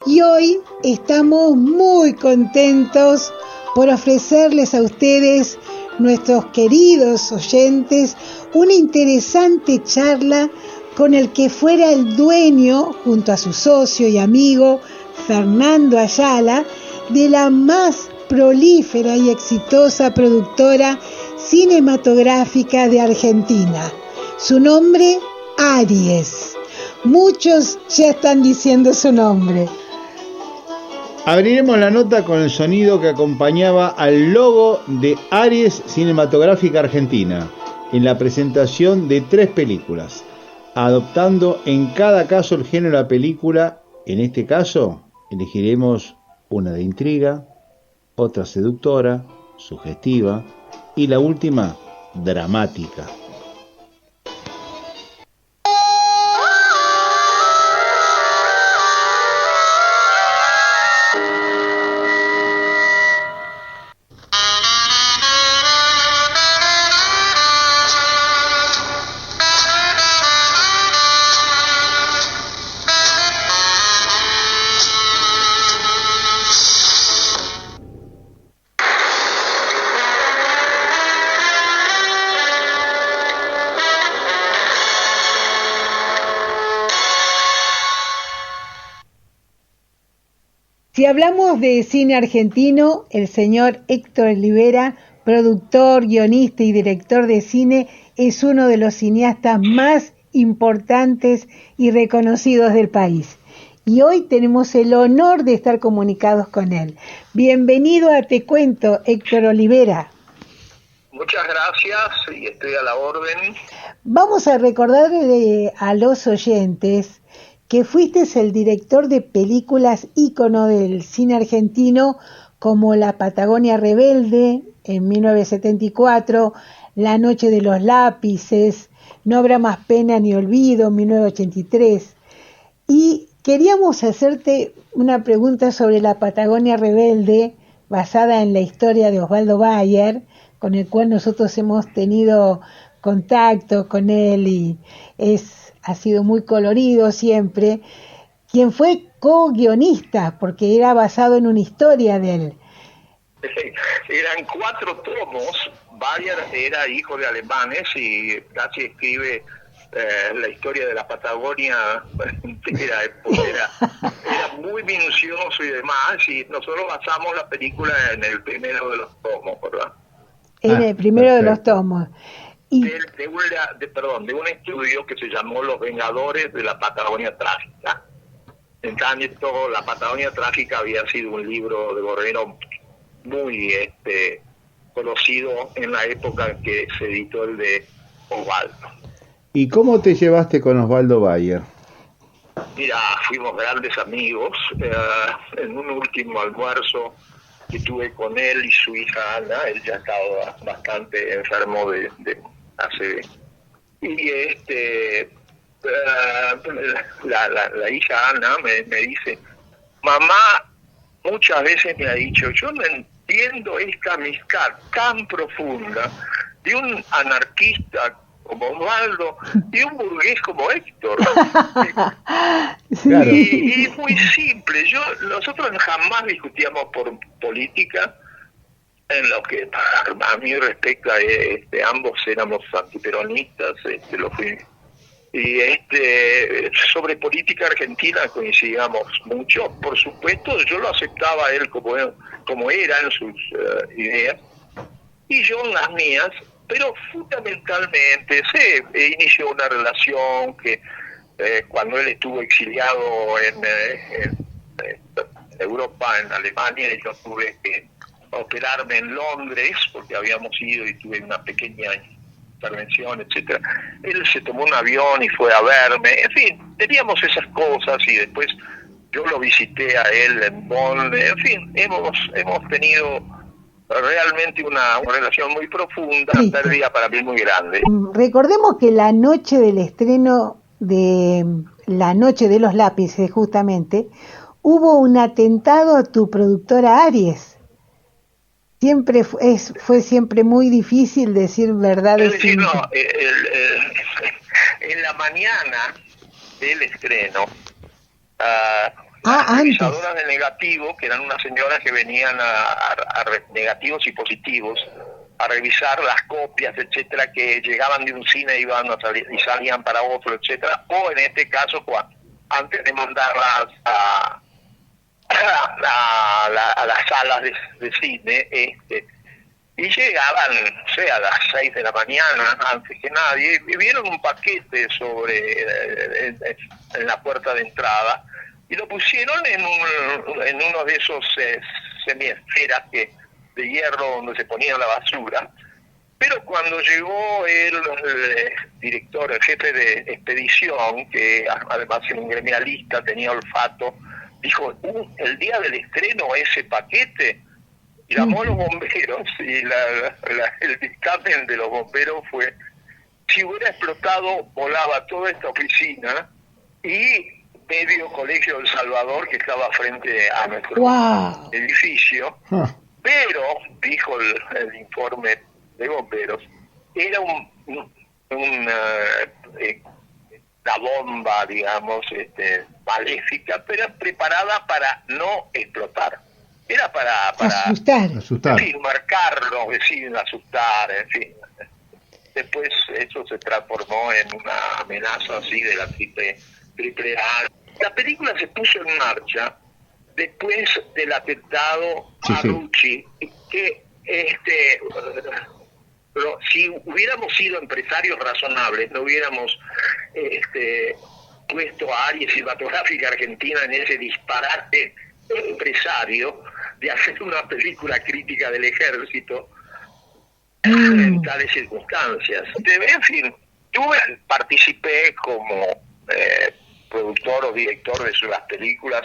Y hoy estamos muy contentos por ofrecerles a ustedes, nuestros queridos oyentes, una interesante charla con el que fuera el dueño, junto a su socio y amigo, Fernando Ayala, de la más prolífera y exitosa productora cinematográfica de Argentina. Su nombre, Aries. Muchos ya están diciendo su nombre. Abriremos la nota con el sonido que acompañaba al logo de Aries Cinematográfica Argentina en la presentación de 3 películas, adoptando en cada caso el género de la película. En este caso, elegiremos una de intriga, otra seductora, sugestiva y la última, dramática. Si hablamos de cine argentino, el señor Héctor Olivera, productor, guionista y director de cine, es uno de los cineastas más importantes y reconocidos del país. Y hoy tenemos el honor de estar comunicados con él. Bienvenido a Te Cuento, Héctor Olivera. Muchas gracias y estoy a la orden. Vamos a recordarle a los oyentes que fuiste el director de películas ícono del cine argentino como La Patagonia Rebelde en 1974, La Noche de los Lápices, No habrá más pena ni olvido en 1983. Y queríamos hacerte una pregunta sobre La Patagonia Rebelde, basada en la historia de Osvaldo Bayer, con el cual nosotros hemos tenido contacto con él y ha sido muy colorido siempre, quien fue co-guionista, porque era basado en una historia de él. Eran 4 tomos, Bayer era hijo de alemanes y casi escribe la historia de la Patagonia entera, era muy minucioso y demás, y nosotros basamos la película en el primero de los tomos, ¿verdad? En el primero de los tomos. De un estudio que se llamó Los Vengadores de la Patagonia Trágica. En tanto, La Patagonia Trágica había sido un libro de Borrero muy conocido en la época en que se editó el de Osvaldo. ¿Y cómo te llevaste con Osvaldo Bayer? Mira, fuimos grandes amigos. En un último almuerzo que tuve con él y su hija Ana, él ya estaba bastante enfermo de ACV. Y la hija Ana me dice, mamá muchas veces me ha dicho, yo no entiendo esta amistad tan profunda de un anarquista como Osvaldo y un burgués como Héctor. Claro. Y es muy simple, nosotros jamás discutíamos por política. En lo que a mí respecta, ambos éramos antiperonistas, lo fui. Y sobre política argentina coincidíamos mucho. Por supuesto, yo lo aceptaba a él como era en sus ideas, y yo en las mías, pero fundamentalmente se inició una relación que cuando él estuvo exiliado en Europa, en Alemania, y yo tuve que operarme en Londres porque habíamos ido y tuve una pequeña intervención, etcétera. Él se tomó un avión y fue a verme, en fin, teníamos esas cosas, y después yo lo visité a él en Bonn. En fin, hemos tenido realmente una relación muy profunda, una pérdida para mí muy grande. Recordemos que la noche del estreno de La Noche de los Lápices, justamente, hubo un atentado a tu productora Aries. Siempre fue siempre muy difícil decir verdades. Es decir, en la mañana del estreno, Antes. Revisadoras de negativos, que eran unas señoras que venían a negativos y positivos, a revisar las copias, etcétera, que llegaban de un cine iban a salir, y salían para otro, etcétera, o en este caso, antes de mandarlas a las salas de cine, y llegaban, no sé, a las 6 de la mañana, antes que nadie, y vieron un paquete en la puerta de entrada, y lo pusieron en uno de esos semiesferas de hierro donde se ponía la basura. Pero cuando llegó el director, el jefe de expedición, que además era un gremialista, tenía olfato, dijo, el día del estreno ese paquete, llamó a los bomberos, y el dictamen de los bomberos fue, si hubiera explotado, volaba toda esta oficina y medio Colegio del Salvador que estaba frente a nuestro edificio. Pero, dijo el informe de bomberos, era una bomba, digamos, maléfica, pero preparada para no explotar. Era para asustar. En fin, marcarlo, decir, asustar, en fin. Después eso se transformó en una amenaza así de la triple A. La película se puso en marcha después del atentado a Rucci, que si hubiéramos sido empresarios razonables, no hubiéramos puesto a Aries Cinematográfica Argentina en ese disparate empresario de hacer una película crítica del ejército en tales circunstancias. En fin, participé como productor o director de sus películas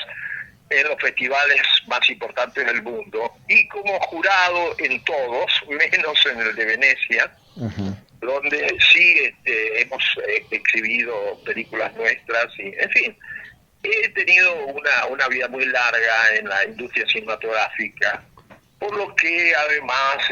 en los festivales más importantes del mundo y como jurado en todos, menos en el de Venecia, donde sí hemos exhibido películas nuestras y, en fin, he tenido una vida muy larga en la industria cinematográfica, por lo que además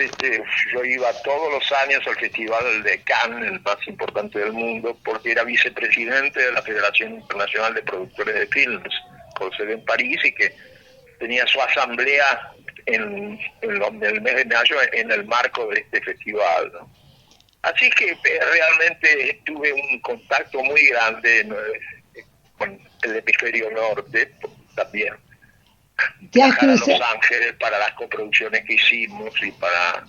yo iba todos los años al Festival de Cannes, el más importante del mundo, porque era vicepresidente de la Federación Internacional de Productores de Films, con sede en París, y que tenía su asamblea en el mes de mayo en el marco de este festival, ¿no? Así que realmente tuve un contacto muy grande con el hemisferio norte también. Viajar a Los Ángeles para las coproducciones que hicimos y para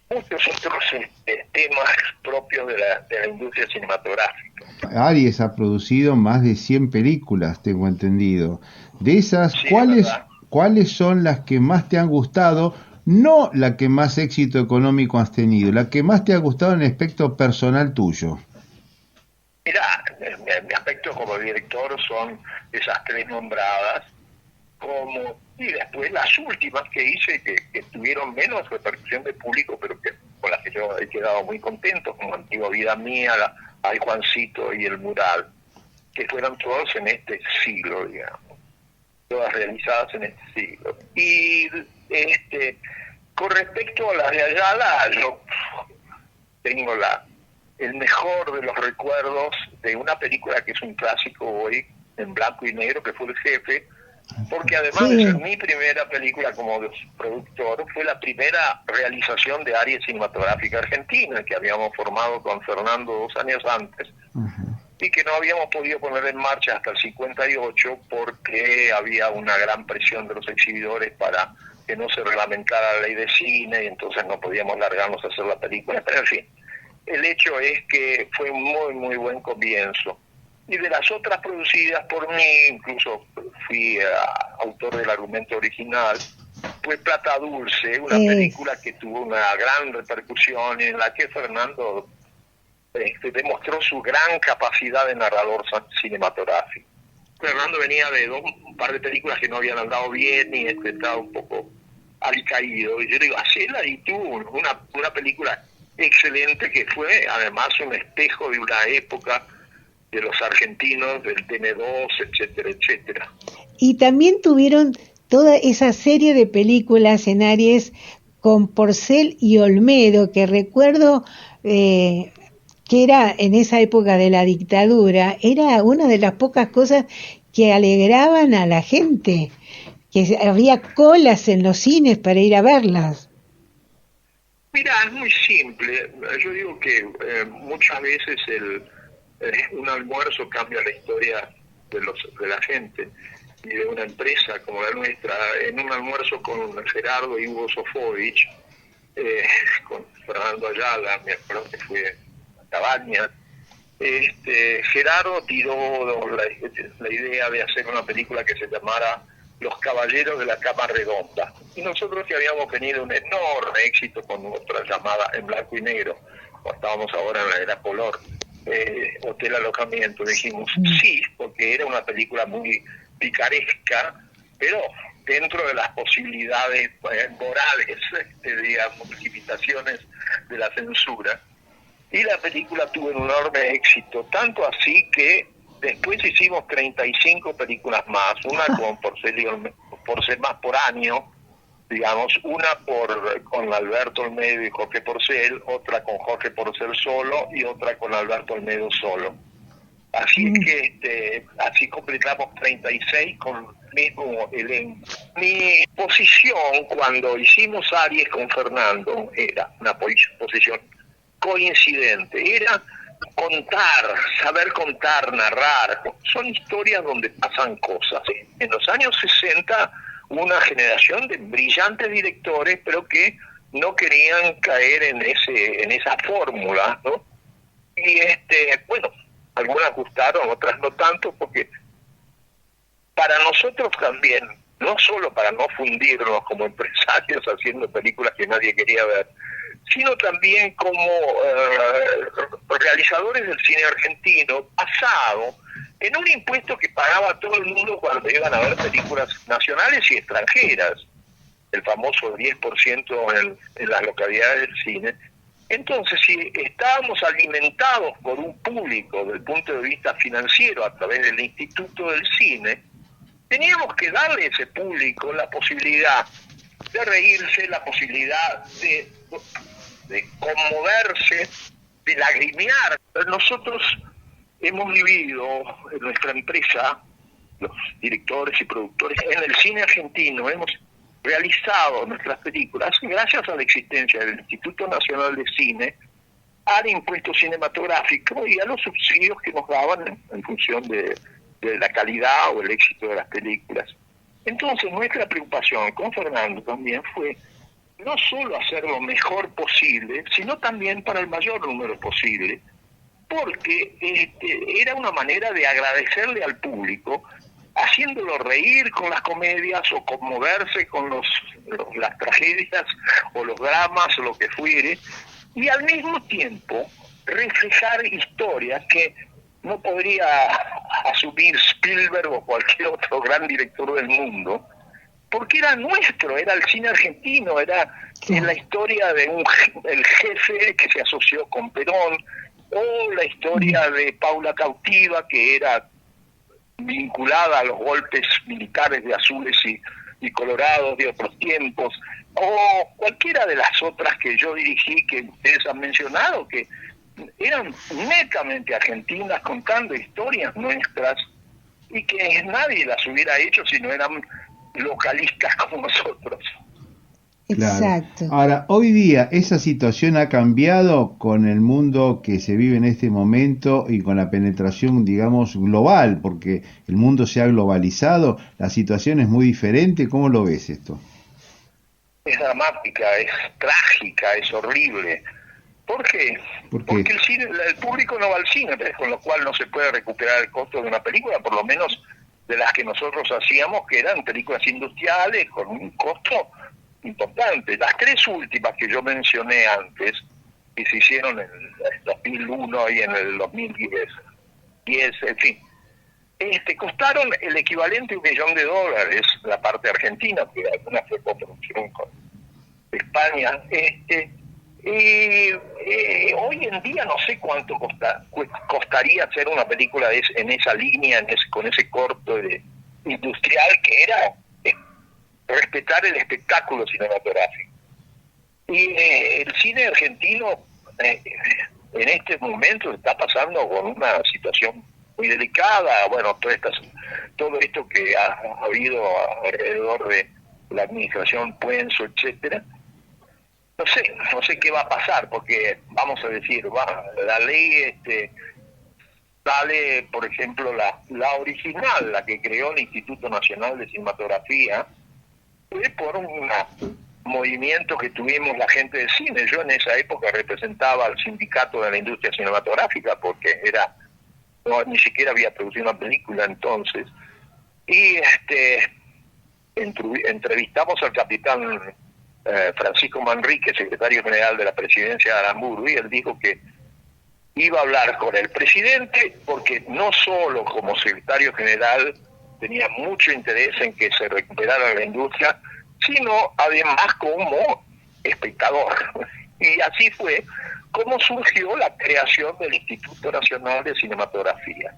muchos otros temas propios de la industria cinematográfica. Aries ha producido más de 100 películas, tengo entendido. De esas, Sí, ¿cuáles son las que más te han gustado? No la que más éxito económico has tenido, la que más te ha gustado en el aspecto personal tuyo. Mira, mi aspecto como director son esas tres nombradas, y después las últimas que hice que tuvieron menos repercusión de público, pero con las que yo he quedado muy contento, como Antigua Vida Mía, Ay Juancito y El Mural, que fueron todos en este siglo, digamos, todas realizadas en este siglo. Y con respecto a las de Ayala, yo tengo el mejor de los recuerdos de una película que es un clásico hoy, en blanco y negro, que fue El Jefe, porque además de ser mi primera película como productor, fue la primera realización de Aries Cinematográfica Argentina, que habíamos formado con Fernando 2 años antes, y que no habíamos podido poner en marcha hasta el 58 porque había una gran presión de los exhibidores para que no se reglamentara la ley de cine, y entonces no podíamos largarnos a hacer la película. Pero en fin, el hecho es que fue un muy, muy buen comienzo. Y de las otras producidas por mí, incluso fui autor del argumento original, fue Plata Dulce, una película que tuvo una gran repercusión, en la que Fernando demostró su gran capacidad de narrador cinematográfico. Fernando venía de un par de películas que no habían andado bien y estaba un poco alicaído. Y yo le digo, hacela, y tuvo una película excelente que fue además un espejo de una época de los argentinos, del TN2, etcétera, etcétera. Y también tuvieron toda esa serie de películas en Aries con Porcel y Olmedo, que recuerdo que era en esa época de la dictadura, era una de las pocas cosas que alegraban a la gente, que había colas en los cines para ir a verlas. Mira, es muy simple. Yo digo que muchas veces un almuerzo cambia la historia de la gente y de una empresa como la nuestra. En un almuerzo con Gerardo y Hugo Sofovich, con Fernando Ayala, me acuerdo que fue a Cabañas, Gerardo tiró la idea de hacer una película que se llamara Los Caballeros de la Cama Redonda. Y nosotros que habíamos tenido un enorme éxito con otra llamada en blanco y negro, como estábamos ahora en la era color, Hotel Alojamiento, dijimos sí, porque era una película muy picaresca, pero dentro de las posibilidades morales, digamos, limitaciones de la censura. Y la película tuvo un enorme éxito, tanto así que después hicimos 35 películas más, una por ser más por año, digamos, una con Alberto Olmedo y Jorge Porcel, otra con Jorge Porcel solo y otra con Alberto Olmedo solo. Así es que así completamos 36 con el mismo elenco. Mi posición cuando hicimos Aries con Fernando era una posición coincidente, era saber contar, narrar. Son historias donde pasan cosas. En los años 60, una generación de brillantes directores, pero que no querían caer en esa fórmula, ¿no? Y bueno, algunas gustaron, otras no tanto, porque para nosotros también, no solo para no fundirnos como empresarios haciendo películas que nadie quería ver, sino también como realizadores del cine argentino, basado en un impuesto que pagaba todo el mundo cuando iban a ver películas nacionales y extranjeras, el famoso 10% en las localidades del cine. Entonces, si estábamos alimentados por un público desde el punto de vista financiero a través del Instituto del Cine, teníamos que darle a ese público la posibilidad de reírse, la posibilidad de conmoverse, de lagrimear. Nosotros hemos vivido en nuestra empresa, los directores y productores, en el cine argentino, hemos realizado nuestras películas gracias a la existencia del Instituto Nacional de Cine, al impuesto cinematográfico y a los subsidios que nos daban en función de la calidad o el éxito de las películas. Entonces nuestra preocupación con Fernando también fue no solo hacer lo mejor posible, sino también para el mayor número posible, porque era una manera de agradecerle al público, haciéndolo reír con las comedias o conmoverse con las tragedias o los dramas o lo que fuere, y al mismo tiempo reflejar historias que no podría asumir Spielberg o cualquier otro gran director del mundo, porque era nuestro, era el cine argentino, era la historia de el jefe que se asoció con Perón, o la historia de Paula Cautiva, que era vinculada a los golpes militares de azules y colorados de otros tiempos, o cualquiera de las otras que yo dirigí, que ustedes han mencionado, que eran netamente argentinas, contando historias nuestras, y que nadie las hubiera hecho si no eran localistas como nosotros. Exacto. Claro. Ahora, hoy día esa situación ha cambiado con el mundo que se vive en este momento y con la penetración, digamos, global, porque el mundo se ha globalizado, la situación es muy diferente. ¿Cómo lo ves esto? Es dramática, es trágica, es horrible. ¿Por qué? Porque el público no va al cine, con lo cual no se puede recuperar el costo de una película, por lo menos de las que nosotros hacíamos, que eran películas industriales con un costo importante. Las tres últimas que yo mencioné antes, que se hicieron en el 2001 y en el 2010, en fin, costaron el equivalente a $1 millón, la parte argentina, que alguna fue coproducción con España. Hoy en día no sé cuánto costaría hacer una película en esa línea, con ese corto industrial, que era respetar el espectáculo cinematográfico. Y el cine argentino en este momento está pasando con una situación muy delicada, bueno, todo esto que ha habido alrededor de la administración Puenzo, etcétera. No sé qué va a pasar, porque vamos a decir, la ley sale, por ejemplo, la original, la que creó el Instituto Nacional de Cinematografía, fue por un movimiento que tuvimos la gente de cine. Yo en esa época representaba al sindicato de la industria cinematográfica, porque ni siquiera había producido una película entonces, y entrevistamos al capitán Francisco Manrique, secretario general de la presidencia de Aramburu, y él dijo que iba a hablar con el presidente, porque no solo como secretario general tenía mucho interés en que se recuperara la industria, sino además como espectador. Y así fue como surgió la creación del Instituto Nacional de Cinematografía,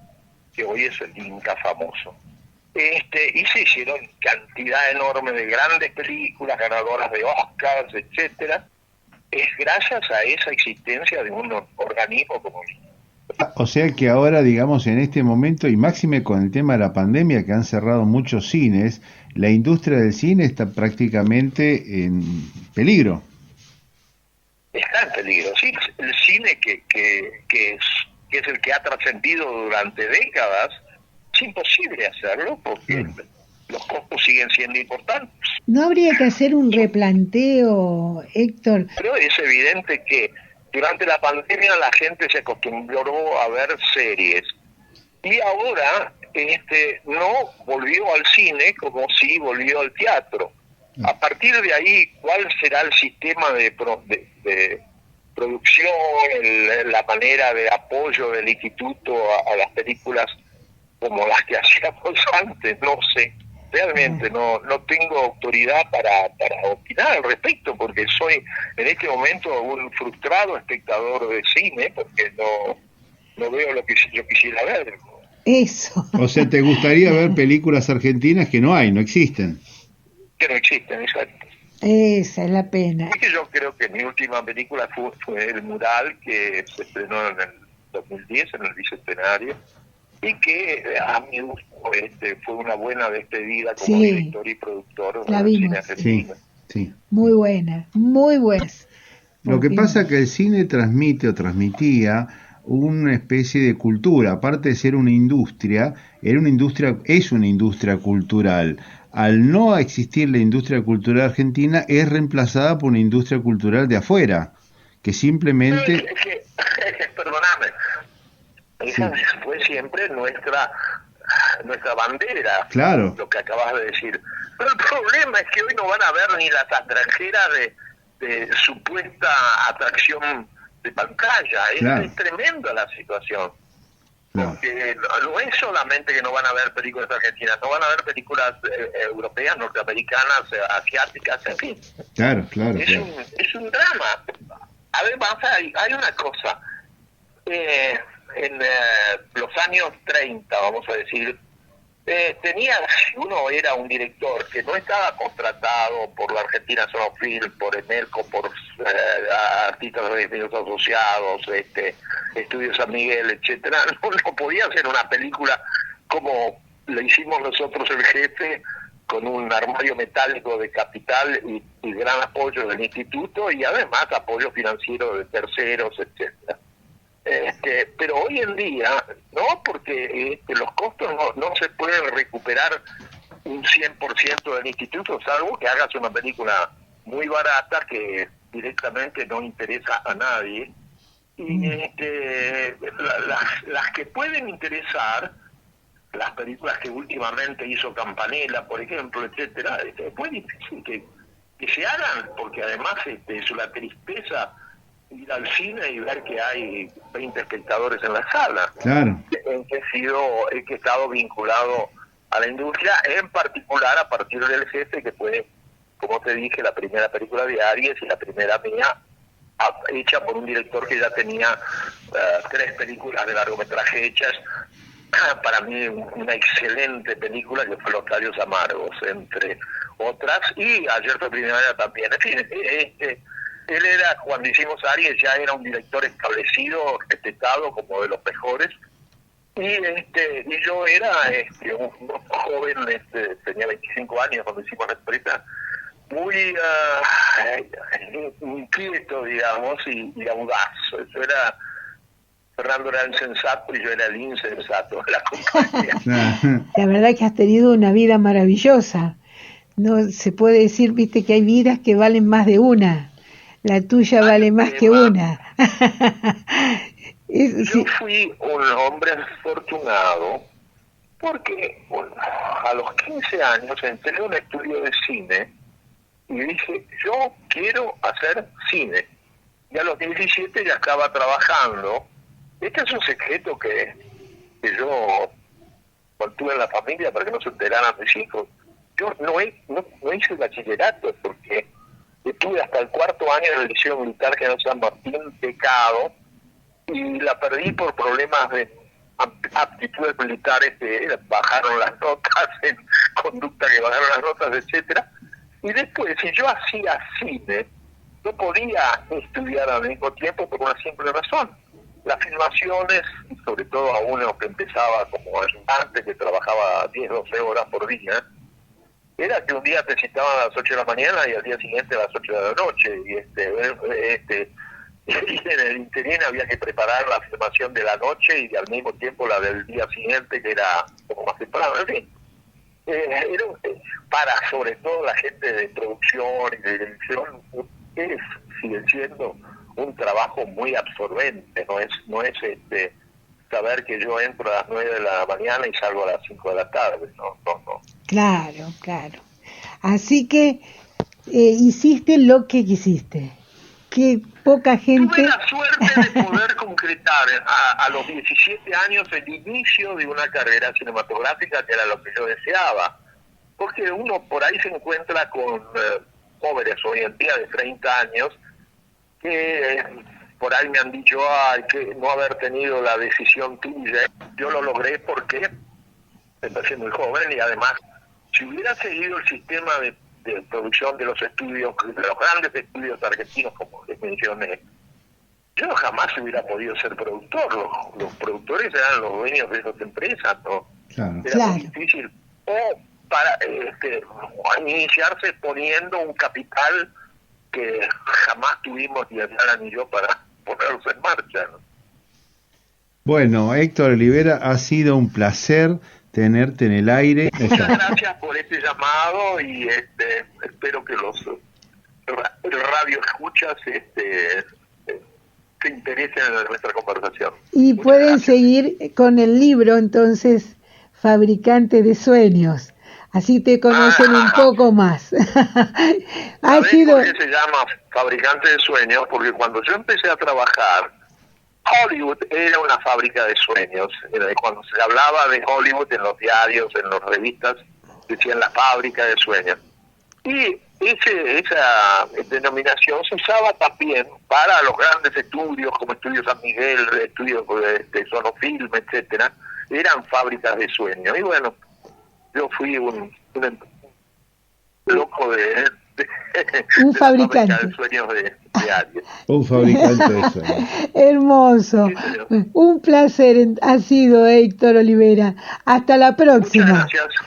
que hoy es el INCA famoso. Y se hicieron cantidad enorme de grandes películas, ganadoras de Oscars, etcétera. Es gracias a esa existencia de un organismo como el INCA. O sea que ahora, digamos, en este momento, y máxime con el tema de la pandemia, que han cerrado muchos cines, la industria del cine está prácticamente en peligro. Está en peligro, sí. El cine que es el que ha trascendido durante décadas, es imposible hacerlo porque los costos siguen siendo importantes. ¿No habría que hacer un replanteo, Héctor? Pero es evidente que durante la pandemia la gente se acostumbró a ver series y ahora no volvió al cine como si volvió al teatro. A partir de ahí, ¿cuál será el sistema de producción, la manera de apoyo del instituto a las películas como las que hacíamos antes? No sé. Realmente no tengo autoridad para opinar al respecto, porque soy en este momento un frustrado espectador de cine, porque no veo lo que yo quisiera ver. Eso. O sea, ¿te gustaría ver películas argentinas que no existen? Que no existen, exacto. Esa es la pena. Es que yo creo que mi última película fue El Mural, que se estrenó en el 2010, en el Bicentenario, y que a mi gusto fue una buena despedida como director y productor la del vimos. cine argentino. Sí. Muy buena, muy buena. Lo que pasa es que el cine transmite o transmitía una especie de cultura, aparte de ser una industria, es una industria cultural. Al no existir la industria cultural argentina, es reemplazada por una industria cultural de afuera, que simplemente... Perdóname, esa fue siempre nuestra bandera, claro, lo que acabas de decir. Pero el problema es que hoy no van a ver ni las extranjeras de supuesta atracción de pantalla. Es tremenda la situación. Porque no es solamente que no van a ver películas argentinas, no van a ver películas europeas, norteamericanas, asiáticas, en fin. Claro. Es un drama. Además, hay una cosa. En los años 30, vamos a decir, uno era un director que no estaba contratado por la Argentina Sonofilm, por Emelco, por artistas reconocidos asociados, Estudios San Miguel, etcétera. No podía hacer una película como le hicimos nosotros El Jefe, con un armario metálico de capital y gran apoyo del instituto y además apoyo financiero de terceros, etcétera. Pero hoy en día, no, porque los costos no se pueden recuperar un 100% del instituto, salvo que hagas una película muy barata que directamente no interesa a nadie. Y las que pueden interesar, las películas que últimamente hizo Campanella, por ejemplo, etcétera, es muy difícil que se hagan, porque además es una tristeza ir al cine y ver que hay 20 espectadores en la sala. Claro. He estado vinculado a la industria, en particular a partir del Jefe, que fue, como te dije, la primera película de Aries y la primera mía, hecha por un director que ya tenía 3 películas de largometraje hechas. Para mí una excelente película que fue Los Labios Amargos, entre otras, y Ayer fue primavera también. En fin, él era, cuando hicimos Aries, ya era un director establecido, respetado como de los mejores, Y yo era un joven, tenía 25 años cuando hicimos la empresa, muy inquieto, digamos, y audaz. Eso era, Fernando era el sensato y yo era el insensato de la compañía. La verdad que has tenido una vida maravillosa. No se puede decir, viste, que hay vidas que valen más de una. La tuya vale más que una. Yo fui un hombre afortunado porque a los 15 años entré a un estudio de cine y dije, yo quiero hacer cine. Y a los 17 ya estaba trabajando. Este es un secreto que yo mantuve en la familia para que no se enteraran mis hijos. Yo no hice el bachillerato porque estuve hasta el 4º año en el Liceo Militar General San Martín, becado, y la perdí por problemas de aptitudes militares que bajaron las notas, en conducta que bajaron las notas, etcétera. Y después, si yo hacía cine, no podía estudiar al mismo tiempo por una simple razón. Las filmaciones, sobre todo a uno que empezaba como ayudante, que trabajaba 10, 12 horas por día, era que un día te citaban a las 8 de la mañana y al día siguiente a las 8 de la noche. Y en el interín había que preparar la filmación de la noche y al mismo tiempo la del día siguiente, que era un poco más temprano. En fin, para sobre todo la gente de producción y de dirección, sigue siendo un trabajo muy absorbente. No es saber que yo entro a las 9 de la mañana y salgo a las 5 de la tarde. No. Claro. Así que hiciste lo que quisiste. Que poca gente... Tuve la suerte de poder concretar a los 17 años el inicio de una carrera cinematográfica, que era lo que yo deseaba. Porque uno por ahí se encuentra con jóvenes hoy en día de 30 años que por ahí me han dicho que no haber tenido la decisión tuya. Yo lo logré porque empecé muy joven y además, si hubiera seguido el sistema de producción de los estudios, de los grandes estudios argentinos, como les mencioné, yo jamás hubiera podido ser productor. Los productores eran los dueños de esas empresas, ¿no? Claro. Era muy difícil. O para iniciarse poniendo un capital que jamás tuvimos ni Ayala ni yo para ponerlos en marcha, ¿no? Bueno, Héctor Olivera, ha sido un placer tenerte en el aire. Muchas gracias por este llamado y espero que los radio escuchas se interesen en nuestra conversación. Y Muchas pueden gracias. seguir con el libro, entonces, Fabricante de Sueños. Así te conocen un poco más. ¿Sabés por qué se llama Fabricante de Sueños? Porque cuando yo empecé a trabajar, Hollywood era una fábrica de sueños. Cuando se hablaba de Hollywood en los diarios, en las revistas, decían la fábrica de sueños. Y esa denominación se usaba también para los grandes estudios, como Estudios San Miguel, estudios de Sonofilm, etcétera. Eran fábricas de sueños. Y bueno, yo fui un loco un fabricante de sueños de Aries. Un fabricante de sueños. Hermoso. Un placer ha sido, Héctor Olivera. Hasta la próxima. Muchas gracias.